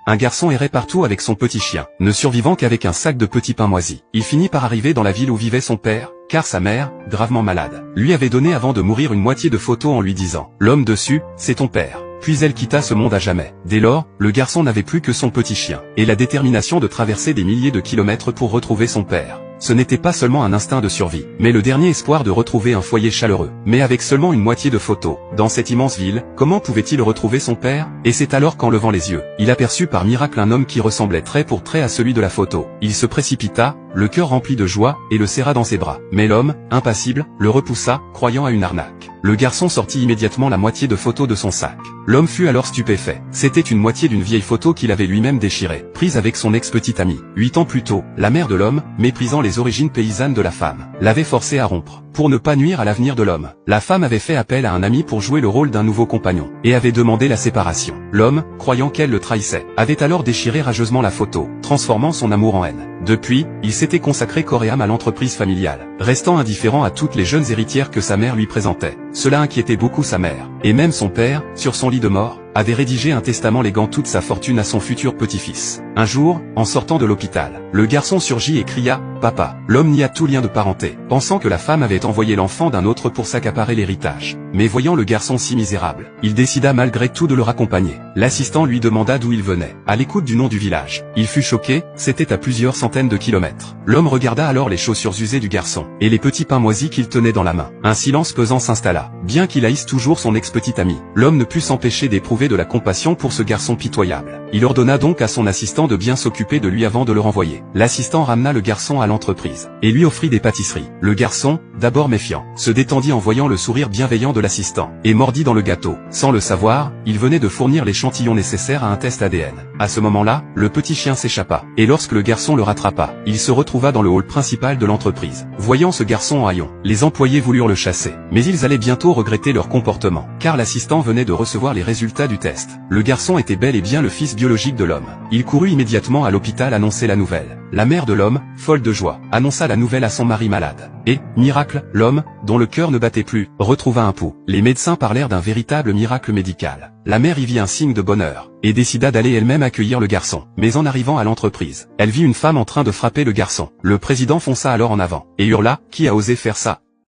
un garçon errait partout avec son petit chien, ne survivant qu'avec un sac de petits pains moisis. Il finit par arriver dans la ville où vivait son père, car sa mère, gravement malade, lui avait donné avant de mourir une moitié de photo en lui disant « L'homme dessus, c'est ton père ». Puis elle quitta ce monde à jamais. Dès lors, le garçon n'avait plus que son petit chien, et la détermination de traverser des milliers de kilomètres pour retrouver son père. Ce n'était pas seulement un instinct de survie, mais le dernier espoir de retrouver un foyer chaleureux. Mais avec seulement une moitié de photos, dans cette immense ville, comment pouvait-il retrouver son père? Et c'est alors qu'en levant les yeux, il aperçut par miracle un homme qui ressemblait trait pour trait à celui de la photo. Il se précipita, le cœur rempli de joie, et le serra dans ses bras. Mais l'homme, impassible, le repoussa, croyant à une arnaque. Le garçon sortit immédiatement la moitié de photos de son sac. L'homme fut alors stupéfait. C'était une moitié d'une vieille photo qu'il avait lui-même déchirée, prise avec son ex-petite amie. 8 ans plus tôt, la mère de l'homme, méprisant les origines paysannes de la femme, l'avait forcé à rompre. Pour ne pas nuire à l'avenir de l'homme, la femme avait fait appel à un ami pour jouer le rôle d'un nouveau compagnon, et avait demandé la séparation. L'homme, croyant qu'elle le trahissait, avait alors déchiré rageusement la photo, transformant son amour en haine. Depuis, il s'était consacré corps et âme à l'entreprise familiale, restant indifférent à toutes les jeunes héritières que sa mère lui présentait. Cela inquiétait beaucoup sa mère, et même son père, sur son lit de mort, avait rédigé un testament léguant toute sa fortune à son futur petit-fils. Un jour, en sortant de l'hôpital, le garçon surgit et cria « Papa ». L'homme nia tout lien de parenté, pensant que la femme avait envoyé l'enfant d'un autre pour s'accaparer l'héritage. Mais voyant le garçon si misérable, il décida malgré tout de le raccompagner. L'assistant lui demanda d'où il venait, à l'écoute du nom du village. Il fut choqué, c'était à plusieurs centaines de kilomètres. L'homme regarda alors les chaussures usées du garçon, et les petits pains moisis qu'il tenait dans la main. Un silence pesant s'installa. Bien qu'il haïsse toujours son ex-petite amie, l'homme ne put s'empêcher d'éprouver de la compassion pour ce garçon pitoyable. Il ordonna donc à son assistant de bien s'occuper de lui avant de le renvoyer. L'assistant ramena le garçon à l'entreprise, et lui offrit des pâtisseries. Le garçon, d'abord méfiant, se détendit en voyant le sourire bienveillant de l'assistant, et mordit dans le gâteau. Sans le savoir, il venait de fournir l'échantillon nécessaire à un test ADN. À ce moment-là, le petit chien s'échappa, et lorsque le garçon le rattrapa, il se retrouva dans le hall principal de l'entreprise. Voyant ce garçon en haillons, les employés voulurent le chasser, mais ils allaient bientôt regretter leur comportement, car l'assistant venait de recevoir les résultats du test. Le garçon était bel et bien le fils biologique de l'homme. Il courut immédiatement à l'hôpital annoncer la nouvelle. La mère de l'homme, folle de joie, annonça la nouvelle à son mari malade. Et, miracle, l'homme, dont le cœur ne battait plus, retrouva un pouls. Les médecins parlèrent d'un véritable miracle médical. La mère y vit un signe de bonheur, et décida d'aller elle-même accueillir le garçon. Mais en arrivant à l'entreprise, elle vit une femme en train de frapper le garçon. Le président fonça alors en avant, et hurla « Qui a osé faire ça ?»